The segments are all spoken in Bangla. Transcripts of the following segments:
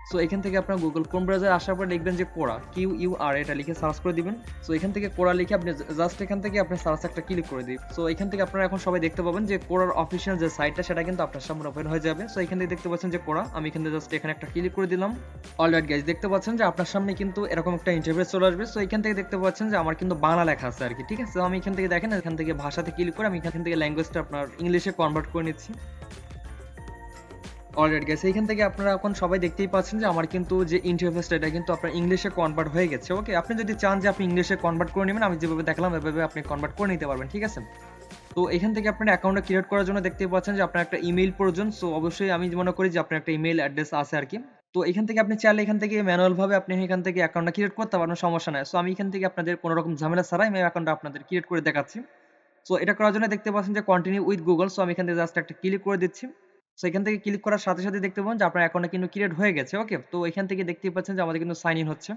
সো এখান থেকে আপনার গুগল ক্রোম ব্রাউজার আসার পর দেখবেন যে কোরা QUR এটা লিখে সার্চ করে দিবেন। সো এখান থেকে কোরা লিখে আপনি জাস্ট এখান থেকে আপনি সার্চ একটা ক্লিক করে দিন। সো এখান থেকে আপনারা এখন সবাই দেখতে পাবেন যে কোরার অফিসিয়াল যে সাইটটা সেটা কিন্তু আপনার সামনে ওপেন হয়ে যাবে। সো এখান থেকে দেখতে পাচ্ছেন যে কোরা, আমি এখান থেকে জাস্ট এখানে একটা ক্লিক করে দিলাম। অলরাইট গাইস, দেখতে পাচ্ছেন যে আপনার সামনে কিন্তু এরকম একটা ইন্টারফেস চলে আসবে। সো এখান থেকে দেখতে পাচ্ছেন যে আমার কিন্তু বাংলা লেখা আছে আর কি, ঠিক আছে। আমি এখান থেকে দেখেন এখান থেকে ভাষাতে ক্লিক করে আমি এখান থেকে ল্যাঙ্গুয়েজটা আপনার ইংলিশে কনভার্ট করে নিচ্ছি। অলরাইট গাইস, এইখান থেকে আপনারা এখন সবাই দেখতেই পাচ্ছেন যে আমার কিন্তু যে ইন্টারফেসটা এটা কিন্তু আপনার ইংলিশে কনভার্ট হয়ে গেছে। ওকে, আপনি যদি চান যে আপনি ইংলিশে কনভার্ট করে নেবেন, আমি যেভাবে দেখালাম এভাবে আপনি কনভার্ট করে নিতে পারবেন, ঠিক আছে। তো এখান থেকে আপনার অ্যাকাউন্টটা ক্রিয়েট করার জন্য দেখতেই পাচ্ছেন যে আপনার একটা ইমেইল প্রয়োজন। সো অবশ্যই আমি মনে করি যে আপনার একটা ইমেইল অ্যাড্রেস আছে আর কি। তো এখান থেকে আপনি চাইলে এখান থেকে ম্যানুয়াল ভাবে আপনি এখান থেকে অ্যাকাউন্টটা ক্রিয়েট করতে পারবেন, সমস্যা নাই। সো আমি এখান থেকে আপনাদের কোনো রকম ঝামেলা ছাড়াই আমি অ্যাকাউন্টটা আপনাদের ক্রিয়েট করে দেখাচ্ছি। সো এটা করার জন্য দেখতে পাচ্ছেন যে কন্টিনিউ উইথ গুগল। সো আমি এখান থেকে জাস্ট একটা ক্লিক করে দিচ্ছি। সো এখান থেকে ক্লিক করার সাথে সাথে দেখতে পাবেন যে আপনার অ্যাকাউন্টটা কিন্তু ক্রিয়েট হয়ে গেছে। ওকে, তো এখান থেকে দেখতেই পাচ্ছেন যে আমাদের কিন্তু সাইন ইন হচ্ছে।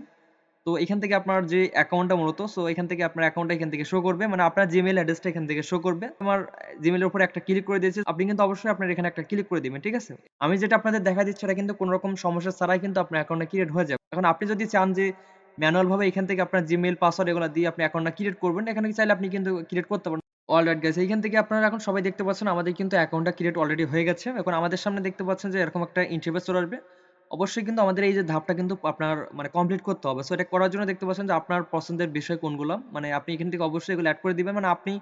তো এখান থেকে আপনার যে অ্যাকাউন্টটা মূলত, সো এখান থেকে আপনার অ্যাকাউন্টটা এখান থেকে শো করবে, মানে আপনার জিমেইল অ্যাড্রেসটা এখান থেকে শো করবে। আমার জিমেইলের উপরে একটা ক্লিক করে দিয়েছি, আপনি কিন্তু অবশ্যই আপনার এখানে একটা ক্লিক করে দিবেন, ঠিক আছে। আমি যেটা আপনাদের দেখা দিচ্ছি এটা কিন্তু কোনো রকম সমস্যা ছাড়াই কিন্তু আপনার অ্যাকাউন্টটা ক্রিয়েট হয়ে যাবে। এখন আপনি যদি চান যে ম্যানুয়াল ভাবে এখান থেকে আপনার জিমেইল পাসওয়ার্ড এগুলো দিয়ে আপনি অ্যাকাউন্টটা ক্রিয়েট করবেন, এখানে চাইলে আপনি কিন্তু ক্রিয়েট করতে পারেন। অলরাইট গাইস, এইখান থেকে আপনারা এখন সবাই দেখতে পাচ্ছেন আমাদের কিন্তু অ্যাকাউন্টটা ক্রিয়েট অলরেডি হয়ে গেছে। এখন আমাদের সামনে দেখতে পাচ্ছেন যে এরকম একটা ইন্টারফেস চলে আসবে। অবশ্যই কিন্তু আমাদের এই যে ধাপটা কিন্তু আপনার মানে কমপ্লিট করতে হবে। সো এটা করার জন্য দেখতে পাচ্ছেন যে আপনার পছন্দের বিষয় কোনগুলা, মানে আপনি এখান থেকে অবশ্যই এগুলো এড করে দিবেন। মানে আপনি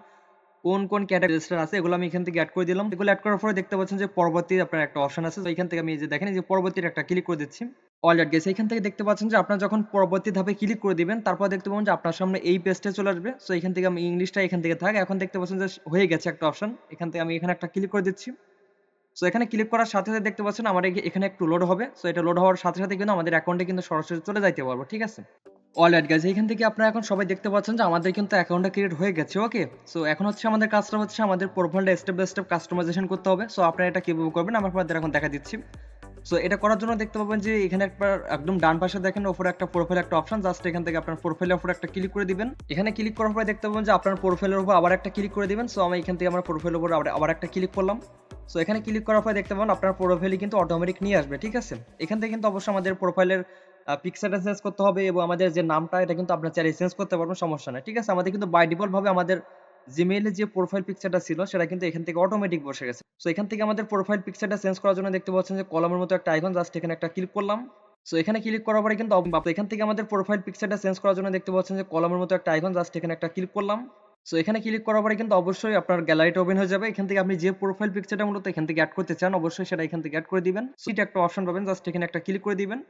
কোন ক্যাটাগরি রেজিস্টার আছে এগুলো আমি এখান থেকে এড করে দিলাম। এগুলো এড করার পরে দেখতে পাচ্ছেন যে পরবর্তী আপনার একটা অপশন আছে। তো এখান থেকে আমি এই যে দেখেন এই যে পরবর্তীর একটা ক্লিক করে দিচ্ছি। অলরাইট গাইস, এখান থেকে দেখতে পাচ্ছেন যে আপনার যখন পরবর্তী ধাপে ক্লিক করে দিবেন তারপর দেখতে পাবেন যে আপনার সামনে এই পেজটা চলে আসবে। সো এখান থেকে আমি ইংলিশটা এখান থেকে থাক, এখন দেখতে পাচ্ছেন যে হয়ে গেছে একটা অপশন। এখান থেকে আমি এখানে একটা ক্লিক করে দিচ্ছি। সো এখানে ক্লিক করার সাথে সাথে দেখতে পাচ্ছেন আমার এখানে একটু লোড হবে। সো এটা লোড হওয়ার সাথে সাথে কিন্তু আমাদের অ্যাকাউন্টে কিন্তু সরাসরি চলে যাইতে পারবো, ঠিক আছে। অলরাইট গাইস, এখান থেকে আপনারা এখন সবাই দেখতে পাচ্ছেন যে আমাদের কিন্তু অ্যাকাউন্টটা ক্রিয়েট হয়ে গেছে। ওকে, সো এখন হচ্ছে আমাদের কাজটা হচ্ছে আমাদের প্রোফাইলটা স্টেপ বাই স্টেপ কাস্টমাইজেশন করতে হবে। সো আপনারা এটা কিভাবে করবেন আমি আপনাদের এখন দেখা দিচ্ছি। সো এটা করার জন্য দেখতে পাবেন যে এখানে একবার একদম ডান পাশে দেখেন উপরে একটা প্রোফাইল একটা অপশন, জাস্ট এখান থেকে আপনার প্রোফাইলের উপরে একটা ক্লিক করে দিবেন। এখানে ক্লিক করার পরে দেখতে পাবেন যে আপনার প্রোফাইলের উপর আবার একটা ক্লিক করে দিবেন। সো আমি এখান থেকে আমার প্রোফাইলের উপর আবার একটা ক্লিক করলাম। সো এখানে ক্লিক করার পরে দেখতে পাবেন আপনার প্রোফাইলে কিন্তু অটোমেটিক নিয়ে আসবে, ঠিক আছে। এখান থেকে কিন্তু অবশ্যই আমাদের প্রোফাইলের পিকচারটা চেঞ্জ করতে হবে এবং আমাদের যে নামটা এটা কিন্তু আপনার চাইলে চেঞ্জ করতে পারবেন, সমস্যা নাই, ঠিক আছে। আমাদের কিন্তু বাই ডিফল্ট ভাবে আমাদের জিমেইলে যে প্রোফাইল পিকচারটা ছিল সেটা কিন্তু এখান থেকে অটোমেটিক বসে গেছে। সো এখান থেকে আমাদের প্রোফাইল পিকচারটা চেঞ্জ করার জন্য দেখতে পাচ্ছেন যে কলমের মতো একটা আইকন, জাস্ট এখানে একটা ক্লিক করলাম। সো এখানে ক্লিক করার পরে কিন্তু এখান থেকে আমাদের প্রোফাইল পিকচারটা চেঞ্জ করার জন্য দেখতে পাচ্ছেন যে কলমের মতো একটা আইকন, জাস্ট এখানে একটা ক্লিক করলাম। সো এখানে ক্লিক করার পরে কিন্তু অবশ্যই আপনার গ্যালারিটা ওপেন হয়ে যাবে। এখান থেকে আপনি যে প্রোফাইল পিকচারটা মূলত এখান থেকে অ্যাড করতে চান অবশ্যই সেটা এখান থেকে অ্যাড করে দিবেন। সিট একটা অপশন পাবেন, জাস্ট এখানে একটা ক্লিক করে দিবেন।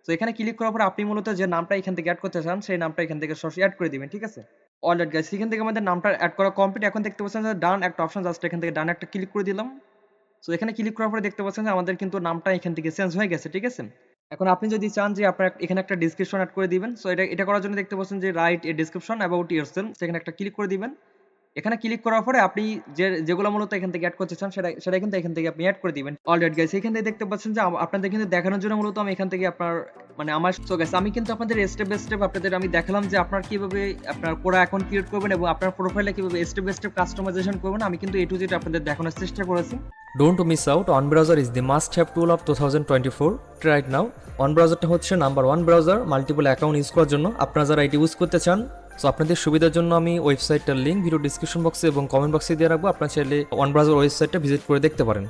তো এখানে ক্লিক করার পর আপনি মূলত যে নামটা এখান থেকে অ্যাড করতে চান সেই নামটা এখান থেকে সরাসরি অ্যাড করে দিবেন, ঠিক আছে। অলরাইট গাইস, এখান থেকে আমাদের নামটা অ্যাড করা কমপ্লিট। এখন দেখতে পাচ্ছেন যে ডান একটা অপশন, জাস্ট এখান থেকে ডান একটা ক্লিক করে দিলাম। সো এখানে ক্লিক করার পরে দেখতে পাচ্ছেন যে আমাদের কিন্তু নামটা এখান থেকে চেঞ্জ হয়ে গেছে, ঠিক আছে। এখন আপনি যদি চান যে আপনার এখানে একটা ডেসক্রিপশন অ্যাড করে দিবেন, সো এটা করার জন্য দেখতে পাচ্ছেন যে write a description about yourself, সেখানে একটা ক্লিক করে দিবেন। এখানে ক্লিক করার পরে আপনি যেগুলো মূলত এখান থেকে এড করতে চান সেটা কিন্তু এখান থেকে আপনি এড করে দিবেন। অলরাইট গাইস, এখান থেকে দেখতে পাচ্ছেন যে আপনাদের কিন্তু দেখানোর জন্য মূলত আমি এখান থেকে আপনার মানে আমার সো গাইস আমি কিন্তু আপনাদের স্টেপ বাই স্টেপ আপনাদের আমি দেখালাম যে আপনার কিভাবে আপনার কোরা অ্যাকাউন্ট ক্রিয়েট করবেন এবং আপনার প্রোফাইলে কিভাবে স্টেপ বাই স্টেপ কাস্টমাইজেশন করবেন। আমি কিন্তু A to Z আপনাদের দেখানোর চেষ্টা করেছি। Don't miss out, OnBrowser is the must-have tool of 2024 right now. OnBrowserটা হচ্ছে number 1 browser multiple account use করার জন্য। আপনারা যারা এটি ইউজ করতে চান, সো আপনাদের সুবিধার জন্য আমি ওয়েবসাইটটার লিঙ্ক ভিডিও ডিসক্রিপশন বক্সে এবং কমেন্ট বক্সে দিয়ে রাখবো। আপনারা চাইলে OnBrowser ওয়েবসাইটটা ভিজিট করে দেখতে পারেন।